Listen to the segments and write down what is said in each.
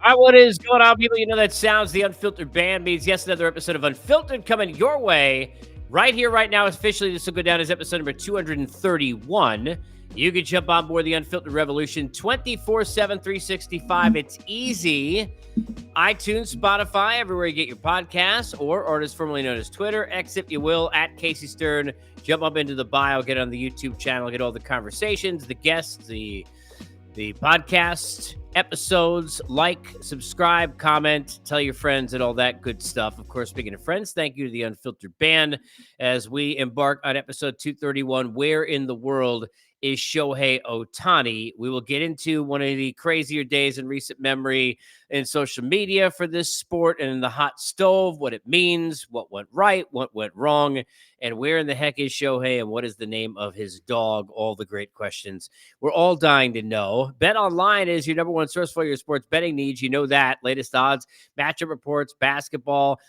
All right, what is going on, people? You know that sounds the Unfiltered Band means. Yes, another episode of Unfiltered coming your way right here, right now. Officially, this will go down as episode number 231. You can jump on board the Unfiltered Revolution 24/7, 365. It's easy. iTunes, Spotify, everywhere you get your podcasts, or artists formerly known as Twitter, X if you will, at Casey Stern. Jump up into the bio, get on the YouTube channel, get all the conversations, the guests, the podcast episodes, like, subscribe, comment, tell your friends, and all that good stuff. Of course, speaking of friends, thank you to the Unfiltered Band as we embark on episode 231. Where in the world is Shohei Ohtani? We will get into one of the crazier days in recent memory in social media for this sport and in the hot stove, what it means, what went right, what went wrong, and where in the heck is Shohei and what is the name of his dog? All the great questions we're all dying to know. Bet Online is your number one source for your sports betting needs. You know that. Latest odds, matchup reports, basketball,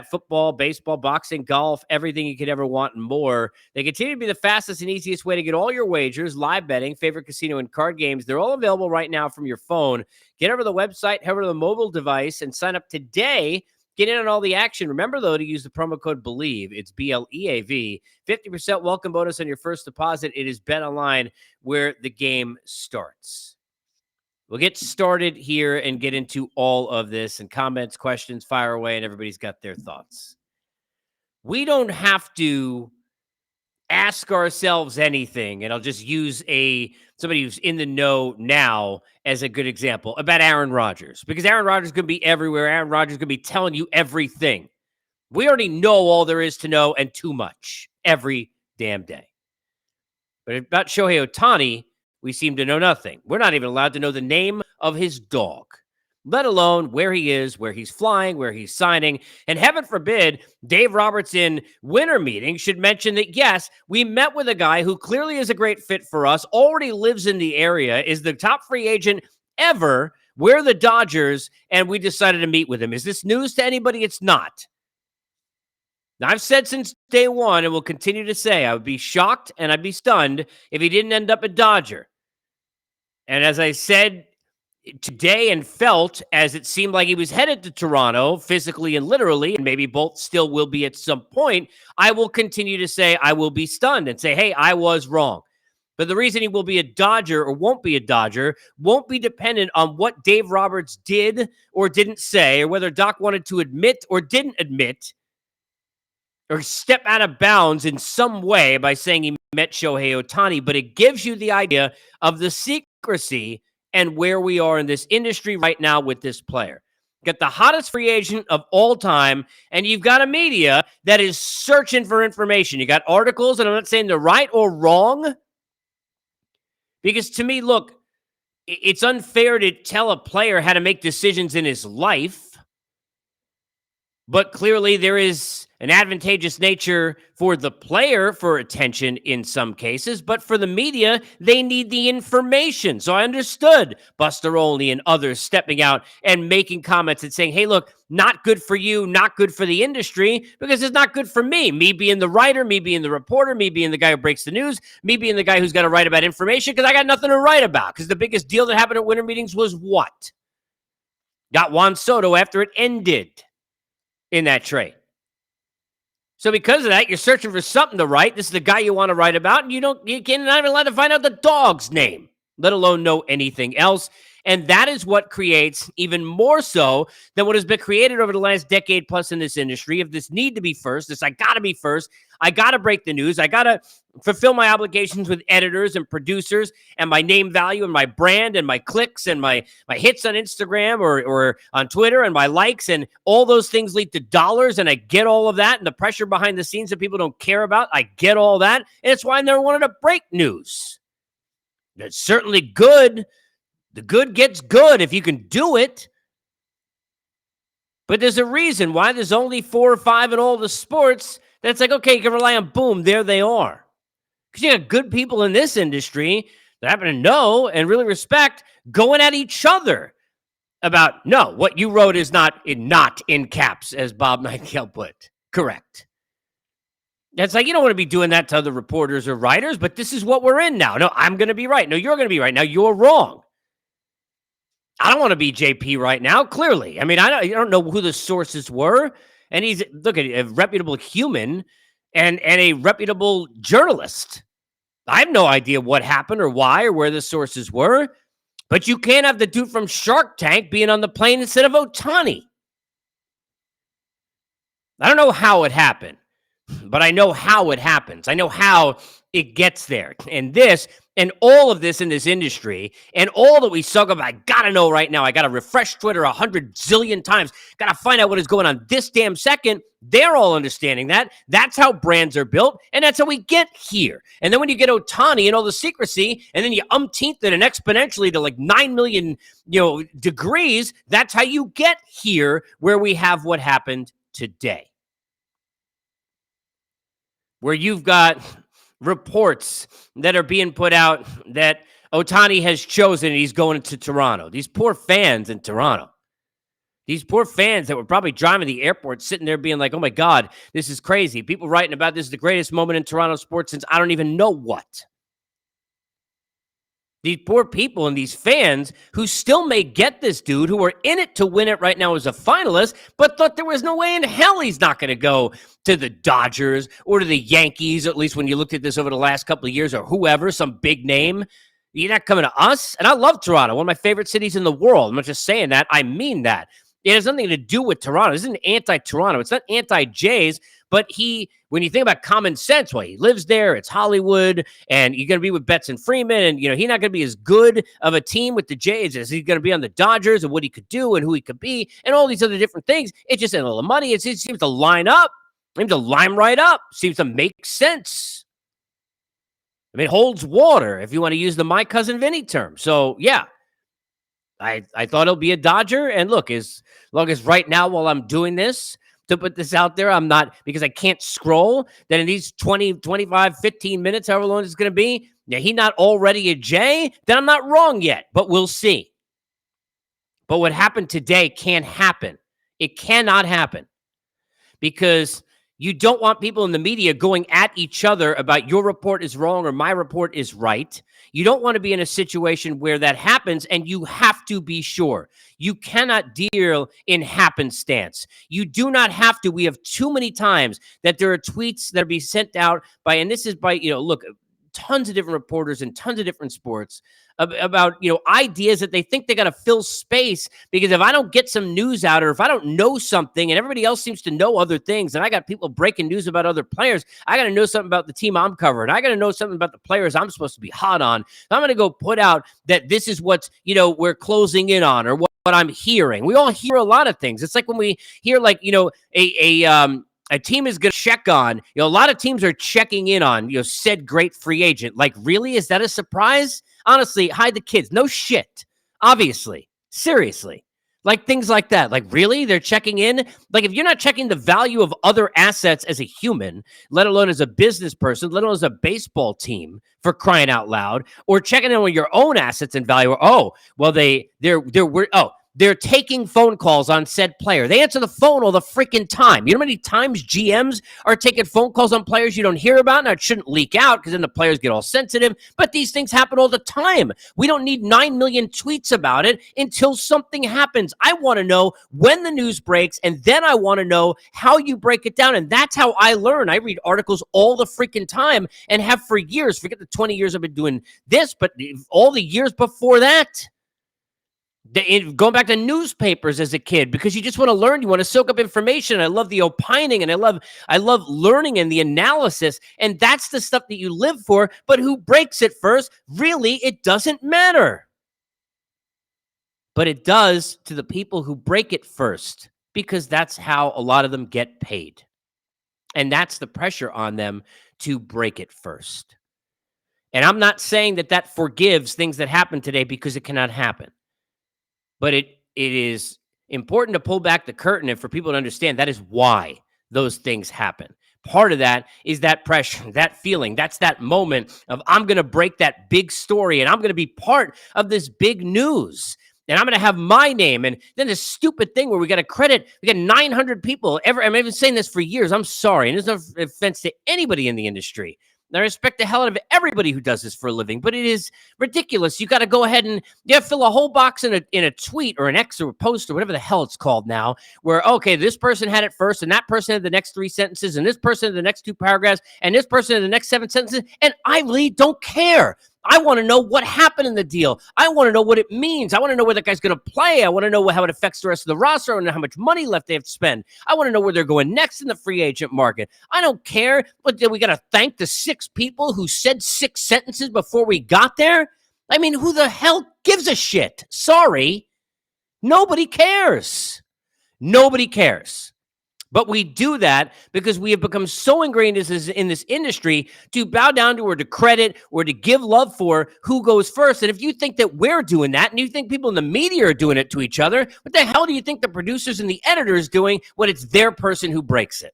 football, baseball, boxing, golf, everything you could ever want and more. They continue to be the fastest and easiest way to get all your wagers, live betting, favorite casino and card games. They're all available right now from your phone. Get over to the website, head over to the mobile device, and sign up today. Get in on all the action. Remember, though, to use the promo code BELIEVE. It's BLEAV. 50% welcome bonus on your first deposit. It is Bet Online where the game starts. We'll get started here and get into all of this and comments, questions, fire away, and everybody's got their thoughts. We don't have to ask ourselves anything, and I'll just use somebody who's in the know now as a good example about Aaron Rodgers, because Aaron Rodgers is going to be everywhere. Aaron Rodgers is going to be telling you everything. We already know all there is to know and too much every damn day. But about Shohei Ohtani, we seem to know nothing. We're not even allowed to know the name of his dog, let alone where he is, where he's flying, where he's signing. And heaven forbid, Dave Roberts in winter meeting should mention that, yes, we met with a guy who clearly is a great fit for us, already lives in the area, is the top free agent ever. We're the Dodgers, and we decided to meet with him. Is this news to anybody? It's not. Now, I've said since day one, and will continue to say, I would be shocked and I'd be stunned if he didn't end up a Dodger. And as I said today and felt as it seemed like he was headed to Toronto physically and literally, and maybe both still will be at some point, I will continue to say I will be stunned and say, hey, I was wrong. But the reason he will be a Dodger or won't be a Dodger won't be dependent on what Dave Roberts did or didn't say, or whether Doc wanted to admit or didn't admit, or step out of bounds in some way by saying he met Shohei Ohtani, but it gives you the idea of the secrecy and where we are in this industry right now with this player. Got the hottest free agent of all time, and you've got a media that is searching for information. You got articles, and I'm not saying they're right or wrong, because to me, look, it's unfair to tell a player how to make decisions in his life, but clearly there is an advantageous nature for the player for attention in some cases, but for the media, they need the information. So I understood Buster Olney and others stepping out and making comments and saying, hey, look, not good for you, not good for the industry, because it's not good for me. Me being the writer, me being the reporter, me being the guy who breaks the news, me being the guy who's got to write about information because I got nothing to write about. Because the biggest deal that happened at winter meetings was what? Got Juan Soto after it ended in that trade. So because of that, you're searching for something to write. This is the guy you want to write about, and you can't not even allowed to find out the dog's name, let alone know anything else. And that is what creates even more so than what has been created over the last decade plus in this industry of this need to be first, this I got to be first, I got to break the news, I got to fulfill my obligations with editors and producers and my name value and my brand and my clicks and my hits on Instagram or on Twitter and my likes, and all those things lead to dollars, and I get all of that, and the pressure behind the scenes that people don't care about, I get all that, and it's why I never wanted to break news. That's certainly good. The good gets good if you can do it. But there's a reason why there's only 4 or 5 in all the sports. That's like, okay, you can rely on boom, there they are. Because you got good people in this industry that happen to know and really respect going at each other about, no, what you wrote is not in caps, as Bob Nightingale put. Correct. It's like, you don't want to be doing that to other reporters or writers, but this is what we're in now. No, I'm going to be right. No, you're going to be right. Now you're wrong. I don't want to be JP right now, clearly. I mean, I don't know who the sources were. And he's, look at a reputable human and a reputable journalist. I have no idea what happened or why or where the sources were. But you can't have the dude from Shark Tank being on the plane instead of Ohtani. I don't know how it happened, but I know how it happens. I know how it gets there. And this and all of this in this industry and all that we talk about, I got to know right now. I got to refresh Twitter 100 zillion times. Got to find out what is going on this damn second. They're all understanding that. That's how brands are built, and that's how we get here. And then when you get Ohtani and all the secrecy, and then you umpteenth it and exponentially to like 9 million, degrees, that's how you get here where we have what happened today. Where you've got reports that are being put out that Ohtani has chosen he's going to Toronto. These poor fans in Toronto. These poor fans that were probably driving to the airport, sitting there being like, oh my God, this is crazy. People writing about this is the greatest moment in Toronto sports since I don't even know what. These poor people and these fans who still may get this dude, who are in it to win it right now as a finalist, but thought there was no way in hell he's not going to go to the Dodgers or to the Yankees, at least when you looked at this over the last couple of years, or whoever, some big name. You're not coming to us? And I love Toronto, one of my favorite cities in the world. I'm not just saying that. I mean that. It has nothing to do with Toronto. This isn't anti-Toronto. It's not anti-Jays, but when you think about common sense, well, he lives there, it's Hollywood, and you're going to be with Betts and Freeman, and, he's not going to be as good of a team with the Jays as he's going to be on the Dodgers and what he could do and who he could be and all these other different things. It just ain't a little money. It seems to line up. It seems to line right up. Seems to make sense. I mean, it holds water if you want to use the My Cousin Vinny term. So, yeah. I thought it'll be a Dodger. And look, as long as right now while I'm doing this, to put this out there, I'm not, because I can't scroll, then in these 20, 25, 15 minutes, however long it's going to be, he's not already a J, then I'm not wrong yet, but we'll see. But what happened today can't happen. It cannot happen because you don't want people in the media going at each other about your report is wrong or my report is right. You don't want to be in a situation where that happens, and you have to be sure. You cannot deal in happenstance. You do not have to. We have too many times that there are tweets that are being sent out by, and this is by, look, tons of different reporters in tons of different sports about, ideas that they think they got to fill space because if I don't get some news out or if I don't know something and everybody else seems to know other things and I got people breaking news about other players, I got to know something about the team I'm covering. I got to know something about the players I'm supposed to be hot on. I'm going to go put out that this is what's, we're closing in on or what I'm hearing. We all hear a lot of things. It's like when we hear like, a team is going to check on, a lot of teams are checking in on, said great free agent. Like, really? Is that a surprise? Honestly, hide the kids. No shit. Obviously. Seriously. Like things like that. Like, really? They're checking in? Like, if you're not checking the value of other assets as a human, let alone as a business person, let alone as a baseball team, for crying out loud, or checking in on your own assets and value. Oh, well, they're taking phone calls on said player. They answer the phone all the freaking time. You know how many times GMs are taking phone calls on players you don't hear about? Now, it shouldn't leak out because then the players get all sensitive, but these things happen all the time. We don't need 9 million tweets about it until something happens. I want to know when the news breaks, and then I want to know how you break it down, and that's how I learn. I read articles all the freaking time and have for years. Forget the 20 years I've been doing this, but all the years before that. Going back to newspapers as a kid because you just want to learn, you want to soak up information. I love the opining and I love learning and the analysis, and that's the stuff that you live for. But who breaks it first? Really, it doesn't matter. But it does to the people who break it first because that's how a lot of them get paid. And that's the pressure on them to break it first. And I'm not saying that forgives things that happened today because it cannot happen. But it is important to pull back the curtain and for people to understand that is why those things happen. Part of that is that pressure, that feeling. That's that moment of I'm going to break that big story and I'm going to be part of this big news. And I'm going to have my name. And then this stupid thing where we got to credit, we got 900 people. I've been saying this for years. I'm sorry. And there's no offense to anybody in the industry. I respect the hell out of everybody who does this for a living, but it is ridiculous. You got to go ahead and fill a whole box in a tweet or an X or a post or whatever the hell it's called now, where, okay, this person had it first and that person had the next 3 sentences and this person had the next 2 paragraphs and this person had the next 7 sentences. And I really don't care. I want to know what happened in the deal. I want to know what it means. I want to know where that guy's going to play. I want to know how it affects the rest of the roster. I want to know how much money left they have to spend. I want to know where they're going next in the free agent market. I don't care. But we got to thank the 6 people who said 6 sentences before we got there. I mean, who the hell gives a shit? Sorry. Nobody cares. Nobody cares. But we do that because we have become so ingrained in this industry to bow down to or to credit or to give love for who goes first. And if you think that we're doing that and you think people in the media are doing it to each other, what the hell do you think the producers and the editors doing when it's their person who breaks it?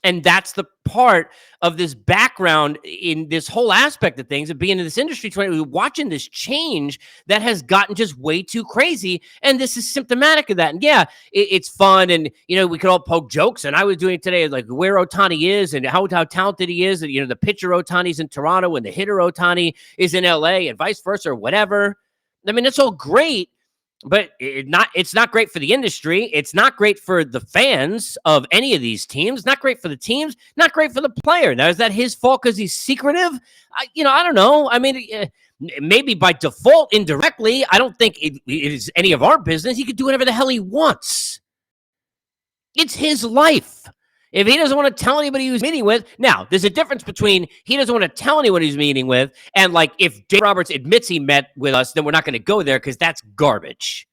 And that's the part of this background in this whole aspect of things of being in this industry, watching this change that has gotten just way too crazy. And this is symptomatic of that. And yeah, it's fun. And, we could all poke jokes. And I was doing it today, like where Ohtani is and how talented he is. And, the pitcher Ohtani's in Toronto and the hitter Ohtani is in LA and vice versa or whatever. I mean, it's all great. But it's not great for the industry. It's not great for the fans of any of these teams. Not great for the teams. Not great for the player. Now, is that his fault because he's secretive? I don't know. I mean, maybe by default, indirectly. I don't think it is any of our business. He could do whatever the hell he wants. It's his life. If he doesn't want to tell anybody who's meeting with, now, there's a difference between he doesn't want to tell anyone he's meeting with and, like, if Dave Roberts admits he met with us, then we're not going to go there because that's garbage.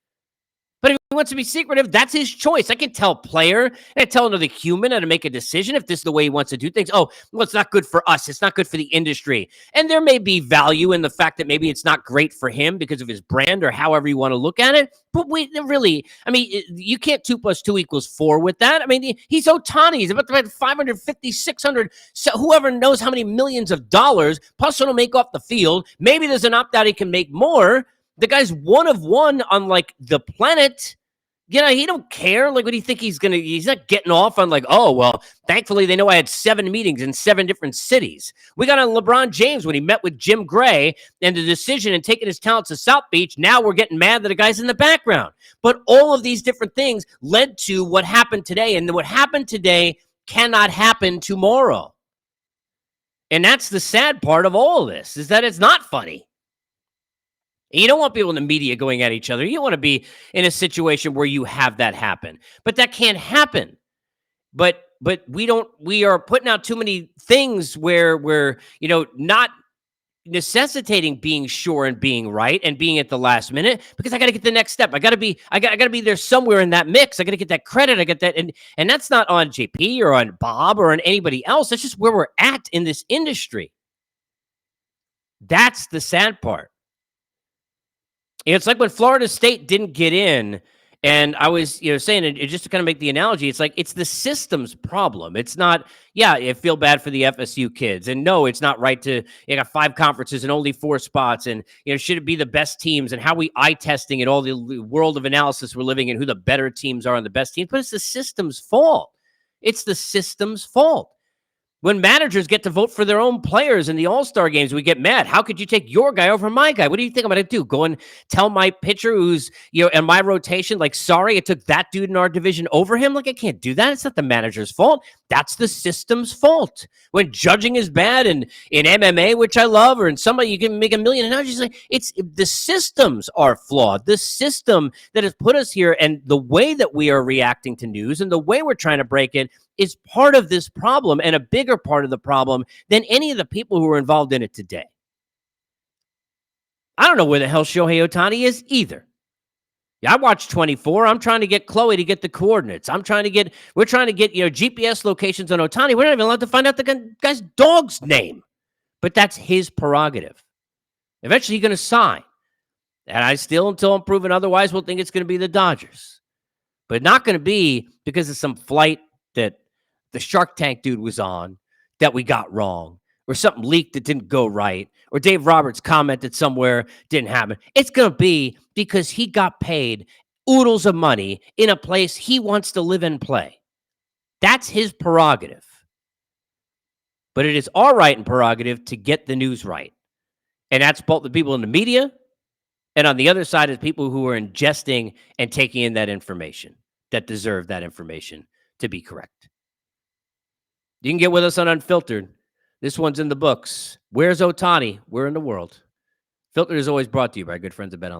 But if he wants to be secretive, that's his choice. I can tell a player and I tell another human how to make a decision if this is the way he wants to do things. Oh, well, it's not good for us. It's not good for the industry. And there may be value in the fact that maybe it's not great for him because of his brand or however you want to look at it. But you can't 2 + 2 = 4 with that. I mean, he's Ohtani. He's about to make 550, 600, so whoever knows how many millions of dollars, plus he'll make off the field. Maybe there's an opt-out he can make more. The guy's one of one on, like, the planet. He don't care. Like, what do you think he's not getting off on, like, oh, well, thankfully they know I had 7 meetings in 7 different cities. We got on LeBron James when he met with Jim Gray and the decision and taking his talents to South Beach. Now we're getting mad that the guy's in the background. But all of these different things led to what happened today. And what happened today cannot happen tomorrow. And that's the sad part of all of this, is that it's not funny. You don't want people in the media going at each other. You don't want to be in a situation where you have that happen. But that can't happen. But we are putting out too many things where we're, not necessitating being sure and being right and being at the last minute because I got to get the next step. I got to be there somewhere in that mix. I got to get that credit. I get that. And that's not on JP or on Bob or on anybody else. That's just where we're at in this industry. That's the sad part. It's like when Florida State didn't get in, and I was, saying it just to kind of make the analogy, it's like it's the system's problem. It's not, I feel bad for the FSU kids, and no, it's not right to got 5 conferences and only 4 spots, and should it be the best teams, and how we eye testing and all the world of analysis we're living in, who the better teams are and the best teams, but it's the system's fault. It's the system's fault. When managers get to vote for their own players in the All-Star games, we get mad. How could you take your guy over my guy? What do you think I'm going to do? Go and tell my pitcher who's, in my rotation, like, sorry, it took that dude in our division over him? Like, I can't do that. It's not the manager's fault. That's the system's fault. When judging is bad and in MMA, which I love, or in somebody you can make $1 million, and it's the systems are flawed. The system that has put us here and the way that we are reacting to news and the way we're trying to break it is part of this problem and a bigger part of the problem than any of the people who are involved in it today. I don't know where the hell Shohei Ohtani is either. I watched 24. I'm trying to get Chloe to get the coordinates. We're trying to get, GPS locations on Ohtani. We're not even allowed to find out the guy's dog's name. But that's his prerogative. Eventually he's going to sign. And I still, until I'm proven otherwise, will think it's going to be the Dodgers. But not going to be because of some flight that the Shark Tank dude was on that we got wrong, or something leaked that didn't go right, or Dave Roberts commented somewhere didn't happen. It's going to be because he got paid oodles of money in a place he wants to live and play. That's his prerogative. but it is our right and prerogative to get the news right. And that's both the people in the media, and on the other side is people who are ingesting and taking in that information that deserve that information to be correct. You can get with us on Unfiltered. This one's in the books. Where's Ohtani? Where in the world? Filtered is always brought to you by our good friends at Bet